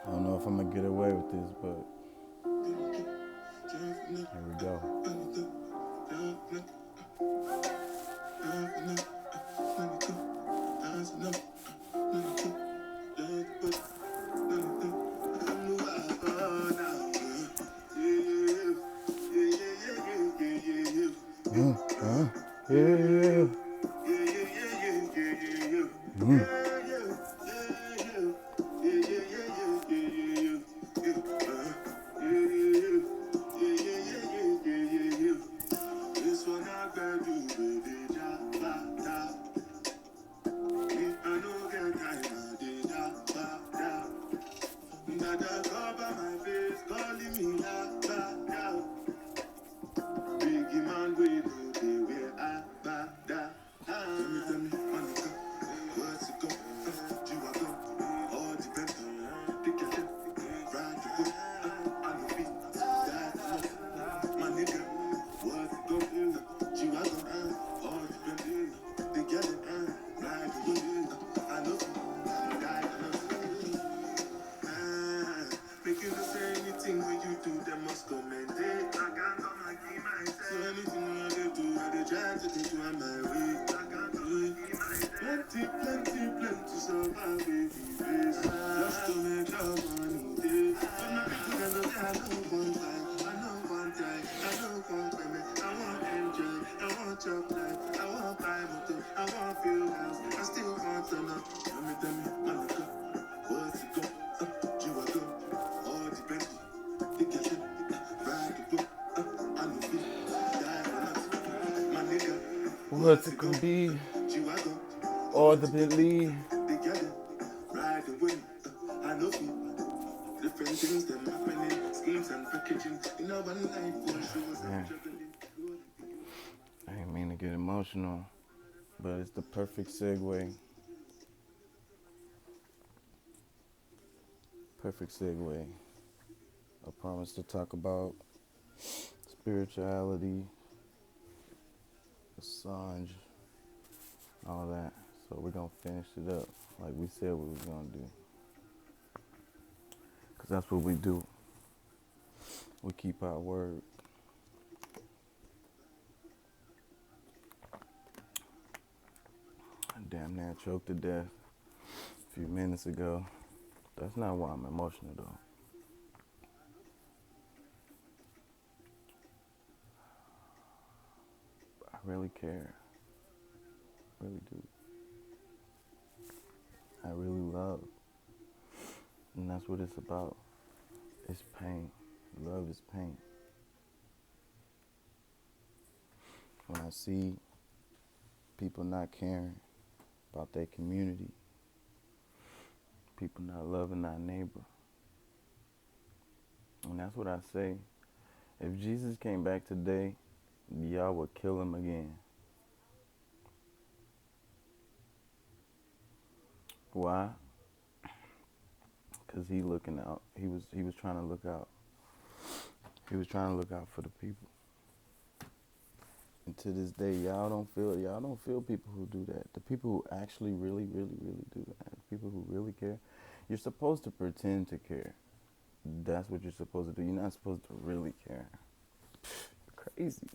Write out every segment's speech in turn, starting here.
I don't know if I'm gonna get away with this, but here we go. Yeah. What's it gonna be? Or the Bentley? Man, I didn't mean to get emotional, but it's the perfect segue. Perfect segue. I promised to talk about spirituality, Assange, all that. So we're gonna finish it up like we said we was gonna do. Cause that's what we do. We keep our word. I damn near choked to death a few minutes ago. That's not why I'm emotional though. I really care. I really do. I really love. And that's what it's about. It's pain. Love is pain. When I see people not caring about their community, people not loving our neighbor, and that's what I say. If Jesus came back today, y'all would kill him again. Why? Cause he looking out. He was trying to look out. He was trying to look out for the people. And to this day, y'all don't feel people who do that. The people who actually really, really, really do that. The people who really care. You're supposed to pretend to care. That's what you're supposed to do. You're not supposed to really care. Crazy.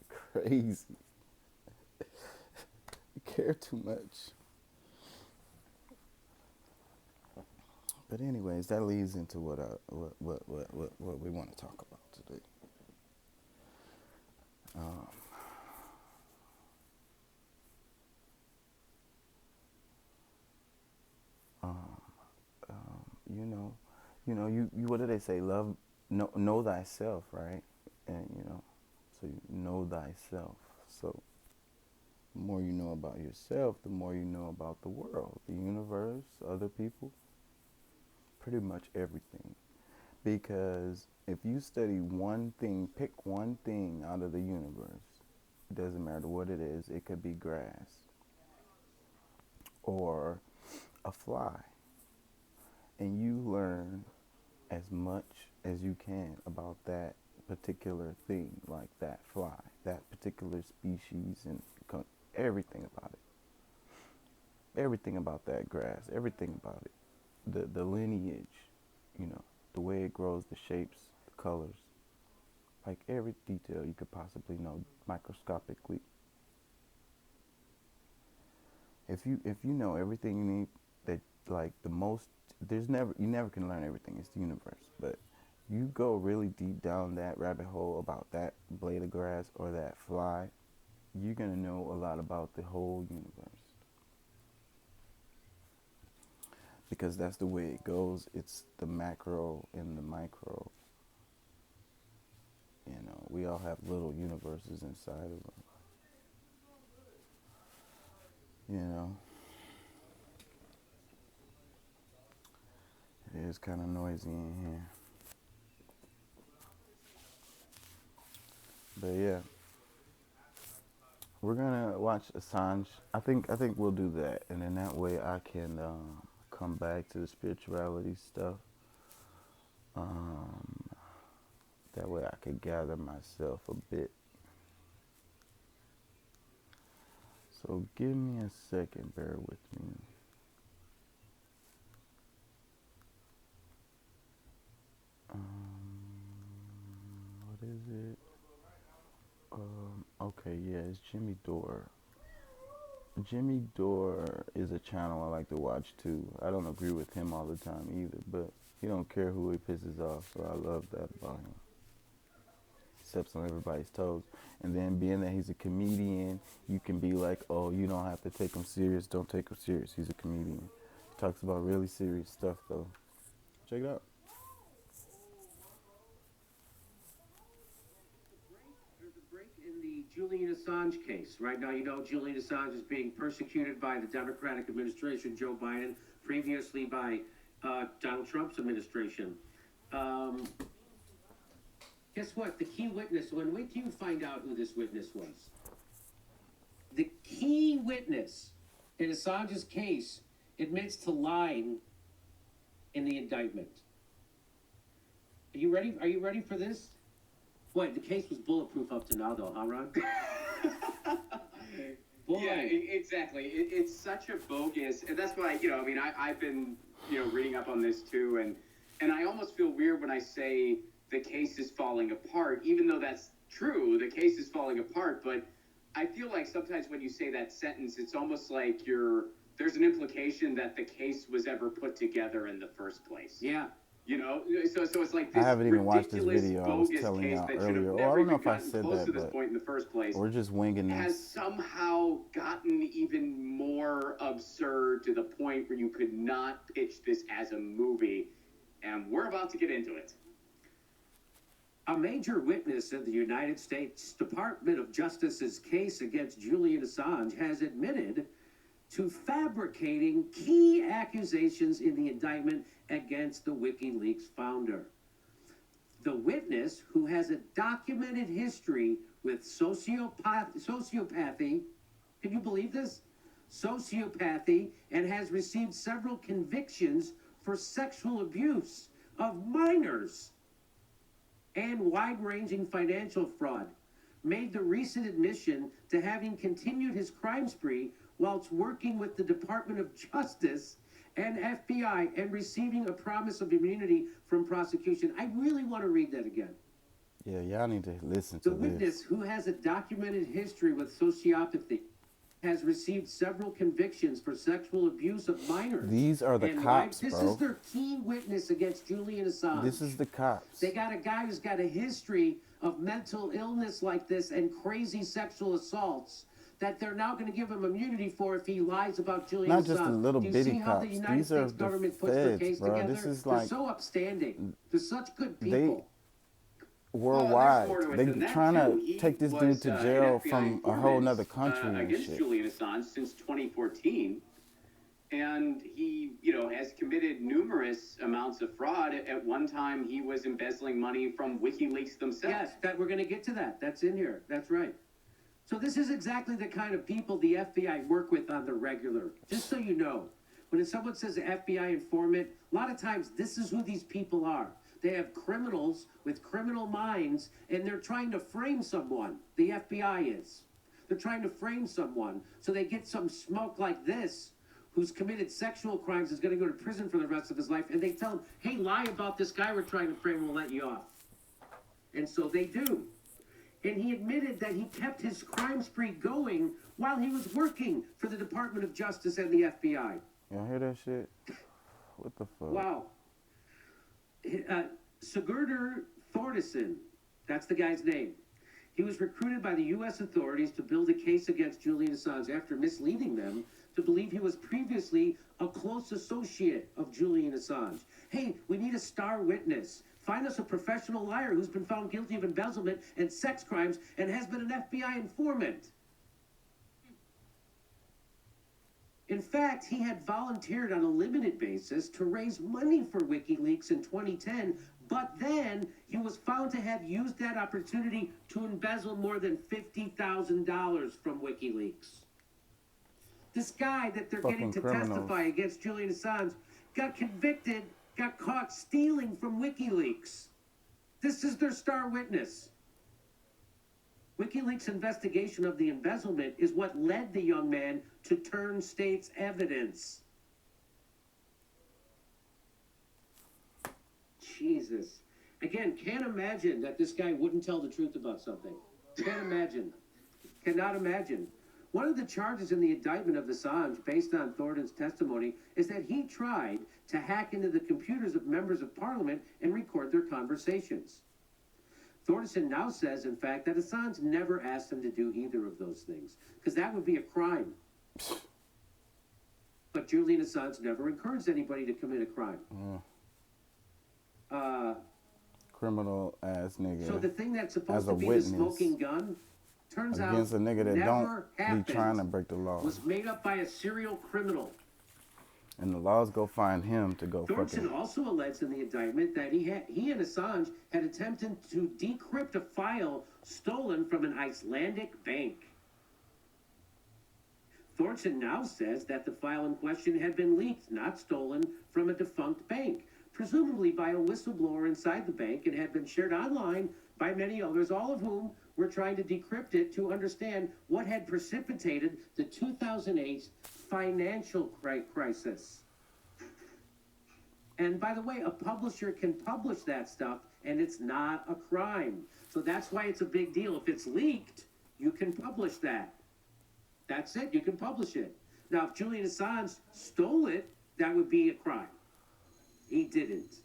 Crazy. You care too much. But anyways, that leads into what we want to talk about today. Um, um, you know, you what do they say? Love, know thyself, right? And so you know thyself. So the more you know about yourself, the more you know about the world, the universe, other people, pretty much everything. Because if you study one thing, pick one thing out of the universe, it doesn't matter what it is. It could be grass or a fly, and you learn as much as you can about that particular thing, like that fly, that particular species, and everything about it, everything about that grass, everything about it, the lineage. you know, the way it grows, the shapes, the colors, like every detail you could possibly know microscopically. If you know everything you need, that like the most, there's never you never can learn everything. It's the universe, but you go really deep down that rabbit hole about that blade of grass or that fly, you're gonna know a lot about the whole universe because that's the way it goes. It's the macro and the micro. You know, we all have little universes inside of us. You know, it is kind of noisy in here, but yeah, we're gonna watch Assange. I think we'll do that, and then that way I can come back to the spirituality stuff. Um, that way I could gather myself a bit. So give me a second, bear with me. What is it? Okay, yeah, it's Jimmy Dore. Jimmy Dore is a channel I like to watch too. I don't agree with him all the time either, but he don't care who he pisses off, so I love that about him. He steps on everybody's toes. And then being that he's a comedian, you can be like, oh, you don't have to take him serious. Don't take him serious. He's a comedian. He talks about really serious stuff though. Check it out. There's a break in the Julian Assange case. Right now, you know Julian Assange is being persecuted by the Democratic administration, Joe Biden, previously by Donald Trump's administration. Um, Guess what? The key witness, wait till you find out who this witness was. The key witness in Assange's case admits to lying in the indictment. Are you ready? Are you ready for this? Boy, the case was bulletproof up to now, though, huh, Ron? Boy. Yeah, exactly. It's such a bogus, and that's why, I mean, I've been, reading up on this too, and I almost feel weird when I say the case is falling apart, even though that's true, the case is falling apart, but I feel like sometimes when you say that sentence, it's almost like there's an implication that the case was ever put together in the first place. Yeah. So it's like this I haven't even watched this ridiculous, video. I was bogus telling case y'all that should have earlier. Oh, I never don't know even if I gotten said close that, to this but point in the first place. we're just winging Has this. somehow gotten even more absurd to the point where you could not pitch this as a movie, and we're about to get into it. A major witness in the United States Department of Justice's case against Julian Assange has admitted to fabricating key accusations in the indictment against the WikiLeaks founder. The witness, who has a documented history with sociopathy, can you believe this? Sociopathy, and has received several convictions for sexual abuse of minors and wide-ranging financial fraud, made the recent admission to having continued his crime spree whilst working with the Department of Justice and FBI and receiving a promise of immunity from prosecution. I really want to read that again. Yeah, y'all need to listen to The this. witness, who has a documented history with sociopathy, has received several convictions for sexual abuse of minors. These are the and cops, This bro. is their key witness against Julian Assange. This is the cops. They got a guy who's got a history of mental illness like this and crazy sexual assaults that they're now going to give him immunity for if he lies about Julian Assange. Not just the little Do you bitty see how cops. the United These are States the government puts their feds, case bro. together? This is They're like so upstanding. They're such good people. Worldwide, Well, they more to it trying than that, to too. take this He dude was, to an jail FBI from a whole nother informant, country and against shit. Julian Assange since 2014, and he, has committed numerous amounts of fraud. At one time, he was embezzling money from WikiLeaks themselves. Yes, that we're going to get to that. That's in here. That's right. So this is exactly the kind of people the FBI work with on the regular. Just so you know, when someone says FBI informant, a lot of times this is who these people are. They have criminals with criminal minds, and they're trying to frame someone. The FBI is. They're trying to frame someone so they get some smoke like this who's committed sexual crimes is going to go to prison for the rest of his life, and they tell him, hey, lie about this guy we're trying to frame, we'll let you off. And so they do. And he admitted that he kept his crime spree going while he was working for the Department of Justice and the FBI. Y'all hear that shit? What the fuck? Wow. Sigurdur Thordarson, that's the guy's name. He was recruited by the U.S. authorities to build a case against Julian Assange after misleading them to believe he was previously a close associate of Julian Assange. Hey, we need a star witness. Find us a professional liar who's been found guilty of embezzlement and sex crimes and has been an FBI informant. In fact, he had volunteered on a limited basis to raise money for WikiLeaks in 2010, but then he was found to have used that opportunity to embezzle more than $50,000 from WikiLeaks. This guy that they're getting to testify against Julian Assange got convicted, got caught stealing from WikiLeaks. This is their star witness. WikiLeaks' investigation of the embezzlement is what led the young man to turn state's evidence. Jesus. Again, can't imagine that this guy wouldn't tell the truth about something. Can't imagine. Cannot imagine. One of the charges in the indictment of Assange, based on Thornton's testimony, is that he tried to hack into the computers of members of parliament and record their conversations. Thornton now says, in fact, that Assange never asked him to do either of those things, because that would be a crime. But Julian Assange never encouraged anybody to commit a crime. Criminal ass nigga. So the thing that's supposed to be the smoking gun turns out against a nigga that never don't be trying to break the law. Was made up by a serial criminal. And the laws go find him to go Thornton fucking. also alleged in the indictment that he and Assange had attempted to decrypt a file stolen from an Icelandic bank. Thornton now says that the file in question had been leaked, not stolen, from a defunct bank, presumably by a whistleblower inside the bank, and had been shared online by many others, all of whom were trying to decrypt it to understand what had precipitated the 2008 financial crisis. And by the way, a publisher can publish that stuff, and it's not a crime. So that's why it's a big deal. If it's leaked, you can publish that. That's it. You can publish it. Now, if Julian Assange stole it, that would be a crime. He didn't.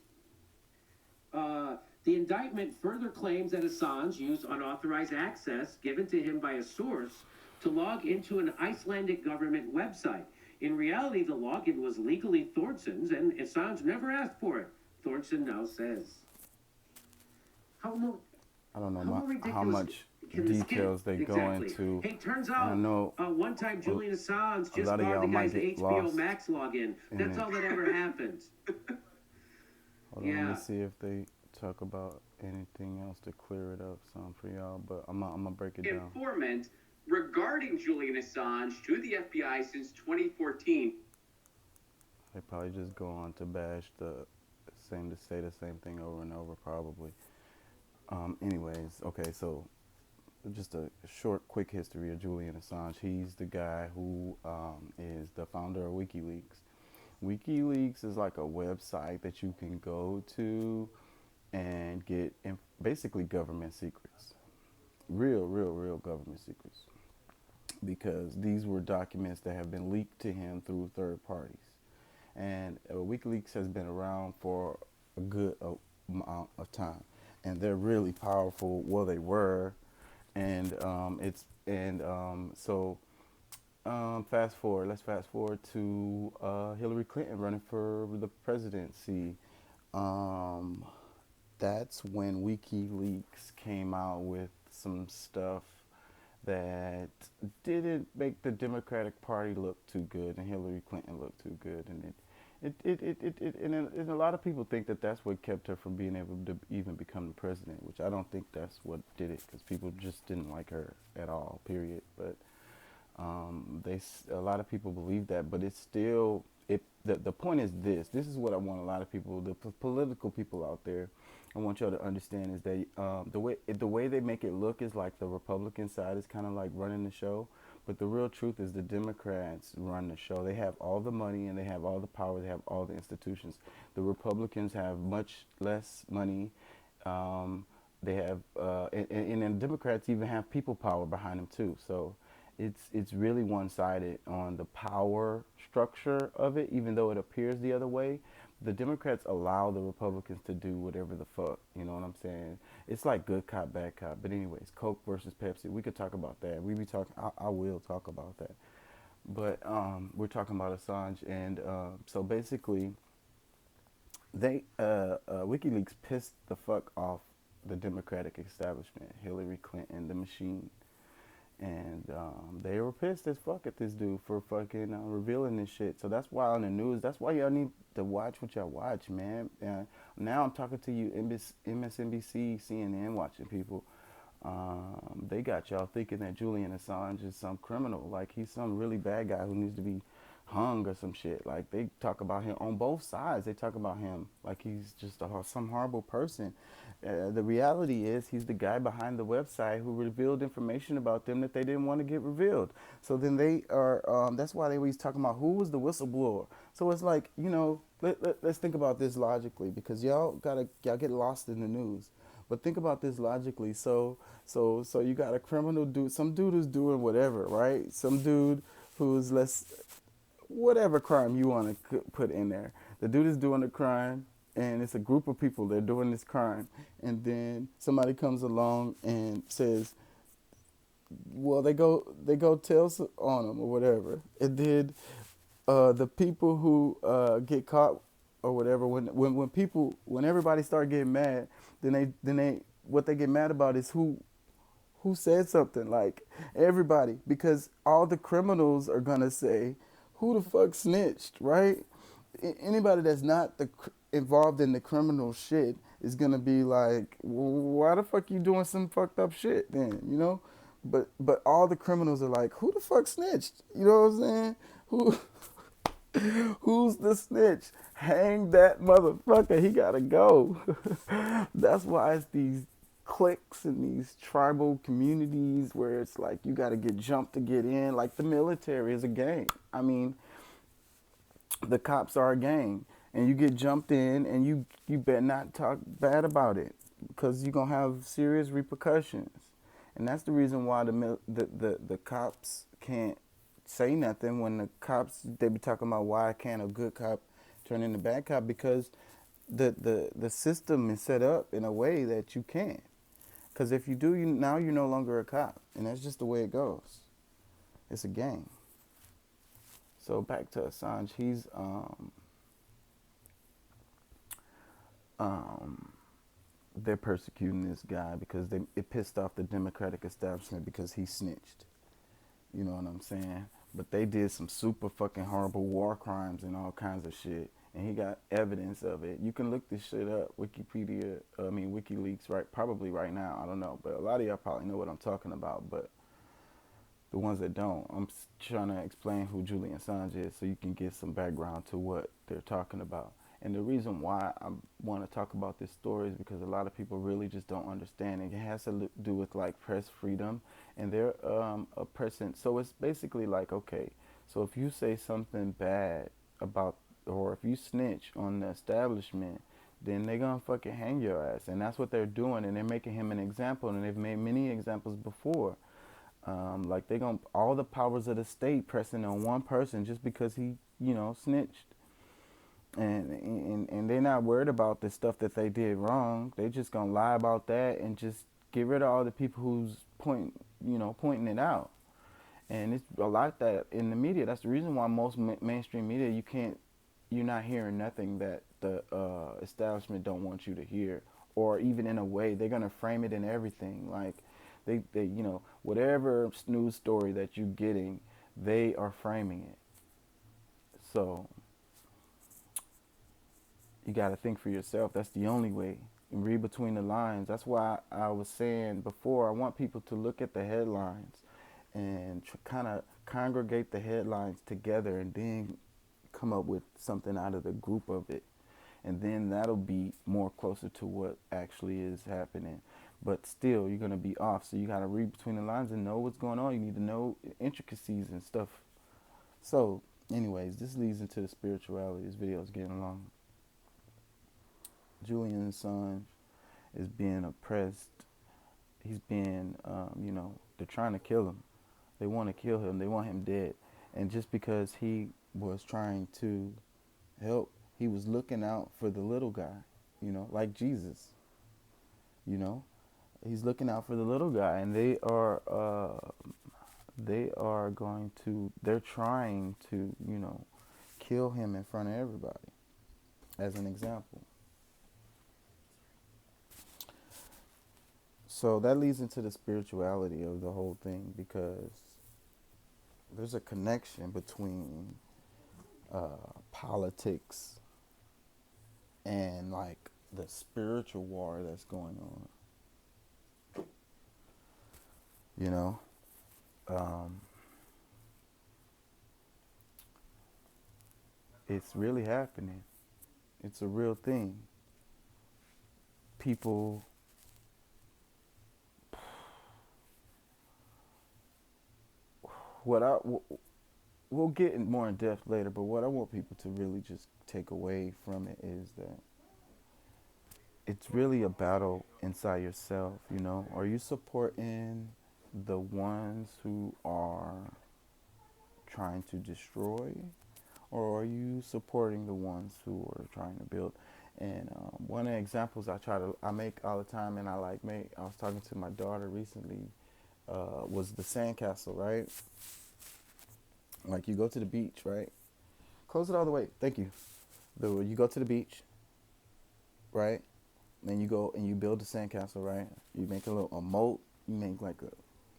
The indictment further claims that Assange used unauthorized access given to him by a source to log into an Icelandic government website. In reality, the login was legally Thornton's, and Assange never asked for it, Thornton now says. I don't know how much details they go into. Hey, turns out, one time Julian Assange just borrowed the guy's HBO Max login. That's all that ever happened. Hold on, let me see if they talk about anything else to clear it up some for y'all, but I'm gonna break it down. Informant regarding Julian Assange to the FBI since 2014. They probably just go on to bash say the same thing over and over, probably. Anyways, okay, so just a short, quick history of Julian Assange. He's the guy who is the founder of WikiLeaks. WikiLeaks is like a website that you can go to and get basically government secrets. Real government secrets. Because these were documents that have been leaked to him through third parties. And WikiLeaks has been around for a good amount of time. And they're really powerful. Well, they were. And let's fast forward to Hillary Clinton running for the presidency. That's when WikiLeaks came out with some stuff that didn't make the Democratic Party look too good and Hillary Clinton look too good, and and a lot of people think that that's what kept her from being able to even become the president, which I don't think that's what did it, because people just didn't like her at all, period. But a lot of people believe that, but it's still the point is this is what I want a lot of people, the political people out there, I want y'all to understand is that the way they make it look is like the Republican side is kind of like running the show, But the real truth is the Democrats run the show. They have all the money and they have all the power. They have all the institutions. The Republicans have much less money. Um, they have, and the Democrats even have people power behind them too. So it's really one-sided on the power structure of it, even though it appears the other way. The Democrats allow the Republicans to do whatever the fuck, you know what I'm saying? It's like good cop, bad cop. But anyways, Coke versus Pepsi, we could talk about that. We be talking. I will talk about that. But we're talking about Assange, and so basically, they WikiLeaks pissed the fuck off the Democratic establishment, Hillary Clinton, the machine, and they were pissed as fuck at this dude for fucking revealing this shit. So that's why on the news, that's why y'all need to watch what y'all watch, man. Now I'm talking to you, MSNBC, CNN watching people. They got y'all thinking that Julian Assange is some criminal, like he's some really bad guy who needs to be hung or some shit. Like they talk about him on both sides. They talk about him like he's just some horrible person. The reality is he's the guy behind the website who revealed information about them that they didn't want to get revealed. So then they are. That's why they always talking about who was the whistleblower. So it's like, let's think about this logically, because y'all get lost in the news. But think about this logically. So you got a criminal dude, some dude who's doing whatever, right? Some dude who's whatever crime you want to put in there. The dude is doing the crime, and it's a group of people that are doing this crime, and then somebody comes along and says, well, they go tell on them or whatever, and then the people who get caught or whatever, when everybody start getting mad, then they what they get mad about is who said something, like everybody, because all the criminals are gonna say, who the fuck snitched, right? Anybody that's not involved in the criminal shit is gonna be like, why the fuck you doing some fucked up shit then, But all the criminals are like, who the fuck snitched? You know what I'm saying? Who who's the snitch? Hang that motherfucker. He gotta go. That's why it's these cliques and these tribal communities where it's like you gotta get jumped to get in. Like the military is a gang. I mean, the cops are a gang, and you get jumped in, and you better not talk bad about it, because you're gonna have serious repercussions. And that's the reason why the cops can't say nothing when they be talking about why can't a good cop turn into bad cop, because the system is set up in a way that you can't. Because if you do, now you're no longer a cop, and that's just the way it goes. It's a gang. So back to Assange, he's they're persecuting this guy because it pissed off the Democratic establishment because he snitched. You know what I'm saying? But they did some super fucking horrible war crimes and all kinds of shit, and he got evidence of it. You can look this shit up, WikiLeaks, right? Probably right now, I don't know, but a lot of y'all probably know what I'm talking about, but the ones that don't, I'm trying to explain who Julian Assange is so you can get some background to what they're talking about. And the reason why I want to talk about this story is because a lot of people really just don't understand it. It has to do with like press freedom, and they're a person. So it's basically like, okay, so if you say something bad about, or if you snitch on the establishment, then they're gonna fucking hang your ass. And that's what they're doing, and they're making him an example, and they've made many examples before. Like they gonna all the powers of the state pressing on one person just because he, snitched. And they're not worried about the stuff that they did wrong. They just gonna lie about that and just get rid of all the people who's pointing it out. And it's a lot that in the media. That's the reason why most mainstream media, you're not hearing nothing that the establishment don't want you to hear, or even in a way they're gonna frame it in everything. Like they whatever news story that you're getting, they are framing it. So you got to think for yourself. That's the only way. And read between the lines. That's why I was saying before, I want people to look at the headlines and kind of congregate the headlines together, and then come up with something out of the group of it. And then that'll be more closer to what actually is happening. but still you're gonna be off. So you gotta read between the lines and know what's going on. You need to know intricacies and stuff. So, anyways, this leads into the spirituality. This video is getting long. Julian Assange is being oppressed. He's being, they're trying to kill him. They want to kill him. They want him dead. And just because he was trying to help, he was looking out for the little guy, like Jesus, you know. He's looking out for the little guy, and they're trying to, kill him in front of everybody, as an example. So that leads into the spirituality of the whole thing, because there's a connection between politics and like the spiritual war that's going on. You know, it's really happening. It's a real thing. People, what I we'll get in more in depth later, but what I want people to really just take away from it is that it's really a battle inside yourself. Are you supporting the ones who are trying to destroy, or are you supporting the ones who are trying to build? And one of the examples I make all the time, and I was talking to my daughter recently, was the sandcastle, right? Like, you go to the beach, right? Close it all the way. Thank you. You go to the beach, right? Then you go and you build the sandcastle, right? You make a moat. You make like a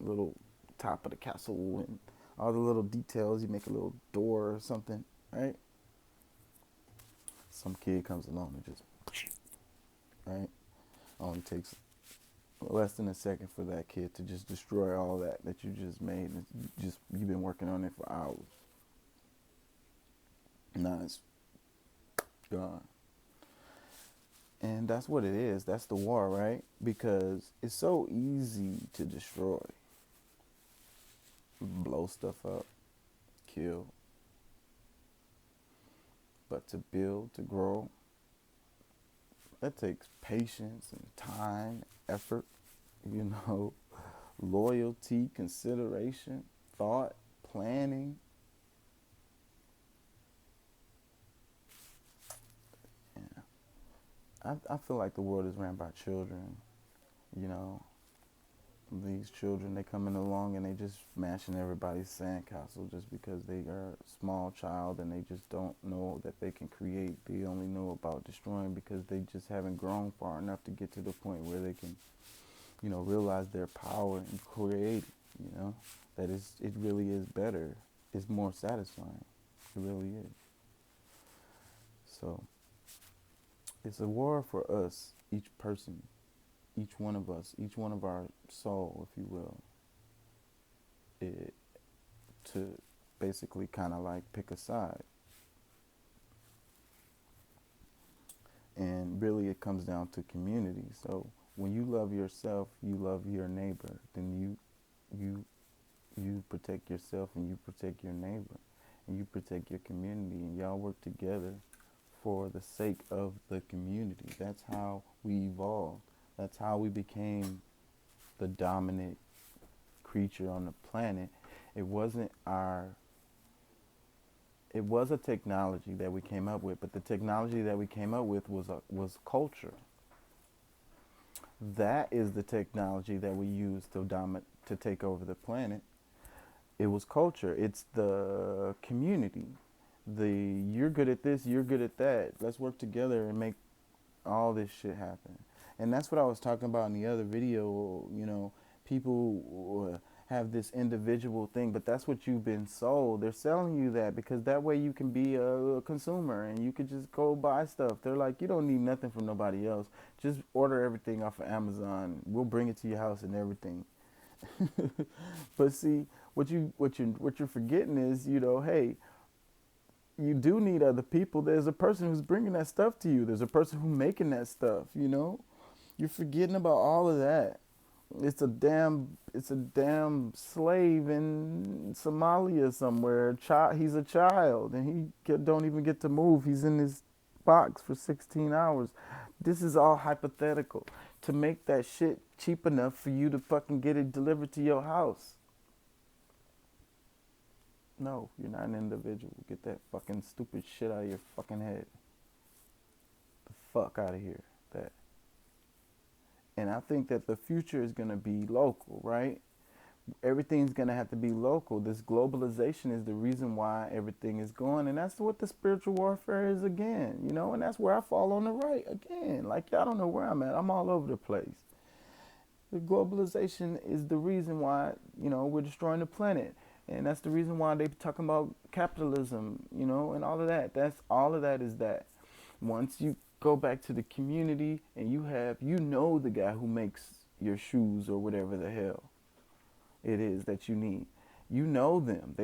little top of the castle and all the little details. You make a little door or something, right? Some kid comes along and just, right? Only takes less than a second for that kid to just destroy all that you just made. And you've been working on it for hours. Now it's gone. And that's what it is. That's the war, right? Because it's so easy to destroy, blow stuff up, kill. But to build, to grow, that takes patience and time, effort, loyalty, consideration, thought, planning. Yeah. I feel like the world is ran by children. These children, they coming along and they just smashing everybody's sandcastle just because they are a small child and they just don't know that they can create. They only know about destroying because they just haven't grown far enough to get to the point where they can, realize their power and create, that it really is better. It's more satisfying. It really is. So it's a war for us, each person, each one of us, each one of our soul, if you will, to basically kind of like pick a side. And really it comes down to community. So when you love yourself, you love your neighbor, then you protect yourself and you protect your neighbor and you protect your community, and y'all work together for the sake of the community. That's how we evolved. That's how we became the dominant creature on the planet. It was a technology that we came up with, but the technology that we came up with was culture. That is the technology that we use to take over the planet. It was culture. It's the community. You're good at this, you're good at that. Let's work together and make all this shit happen. And that's what I was talking about in the other video. People have this individual thing, but that's what you've been sold. They're selling you that because that way you can be a consumer and you could just go buy stuff. They're like, you don't need nothing from nobody else. Just order everything off of Amazon. We'll bring it to your house and everything. But see, what you're forgetting is, hey, you do need other people. There's a person who's bringing that stuff to you. There's a person who's making that stuff, You're forgetting about all of that. It's a damn slave in Somalia somewhere. He's a child, and don't even get to move. He's in his box for 16 hours. This is all hypothetical to make that shit cheap enough for you to fucking get it delivered to your house. No, you're not an individual. Get that fucking stupid shit out of your fucking head. The fuck out of here. That. And I think that the future is going to be local, right? Everything's going to have to be local. This globalization is the reason why everything is going. And that's what the spiritual warfare is again, you know? And that's where I fall on the right again. Like, y'all don't know where I'm at. I'm all over the place. The globalization is the reason why, we're destroying the planet. And that's the reason why they're talking about capitalism, and all of that. All of that is that. Once you go back to the community and the guy who makes your shoes or whatever the hell it is that you need. You know them.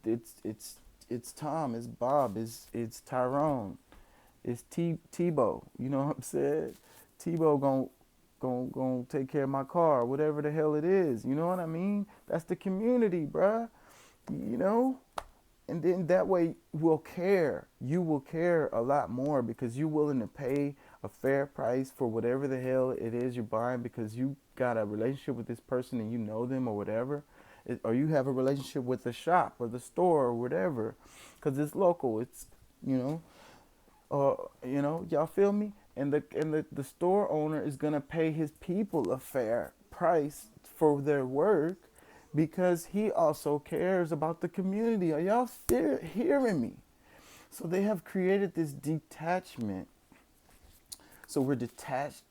It's Tom, it's Bob, it's Tyrone, it's Tebow. You know what I'm saying? Tebow gon' take care of my car, whatever the hell it is. You know what I mean? That's the community, bruh. You know? And then that way we'll care. You will care a lot more because you're willing to pay a fair price for whatever the hell it is you're buying because you got a relationship with this person and you know them or whatever. Or you have a relationship with the shop or the store or whatever because it's local. It's, y'all feel me? And the store owner is going to pay his people a fair price for their work because he also cares about the community. Are y'all hearing me? So they have created this detachment. So we're detached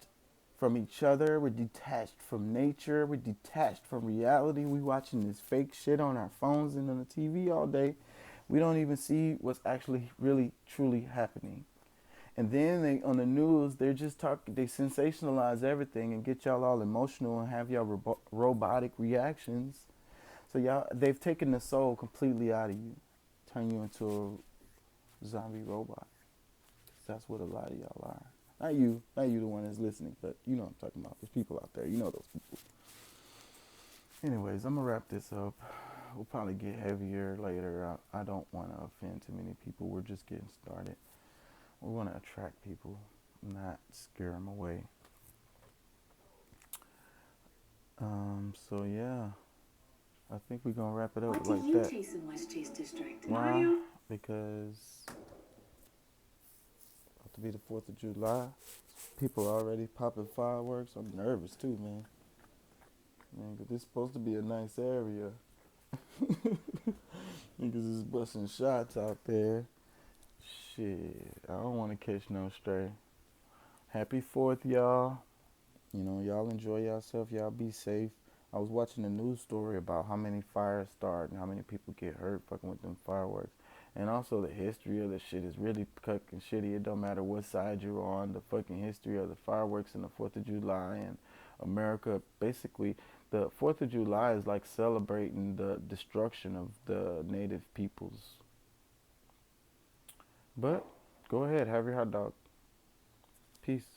from each other. We're detached from nature. We're detached from reality. We watching this fake shit on our phones and on the TV all day. We don't even see what's actually really truly happening. And then on the news, they're just talking. They sensationalize everything and get y'all all emotional and have y'all robotic reactions. So they've taken the soul completely out of you, turn you into a zombie robot. That's what a lot of y'all are. Not you the one that's listening, but you know what I'm talking about. There's people out there, you know those people. Anyways, I'm gonna wrap this up. We'll probably get heavier later. I don't want to offend too many people. We're just getting started. We want to attract people, not scare them away. So yeah. I think we're gonna wrap it up What like do you that. chase in West Chase District? Why? Mario? Because about to be the 4th of July. People are already popping fireworks. I'm nervous too, man. Cause this is supposed to be a nice area. Niggas is busting shots out there. Shit, I don't want to catch no stray. Happy 4th, y'all. Y'all enjoy yourself. Y'all be safe. I was watching a news story about how many fires start and how many people get hurt fucking with them fireworks. And also the history of the shit is really fucking shitty. It don't matter what side you're on. The fucking history of the fireworks and the 4th of July and America. Basically, the 4th of July is like celebrating the destruction of the native peoples. But go ahead, have your hot dog. Peace.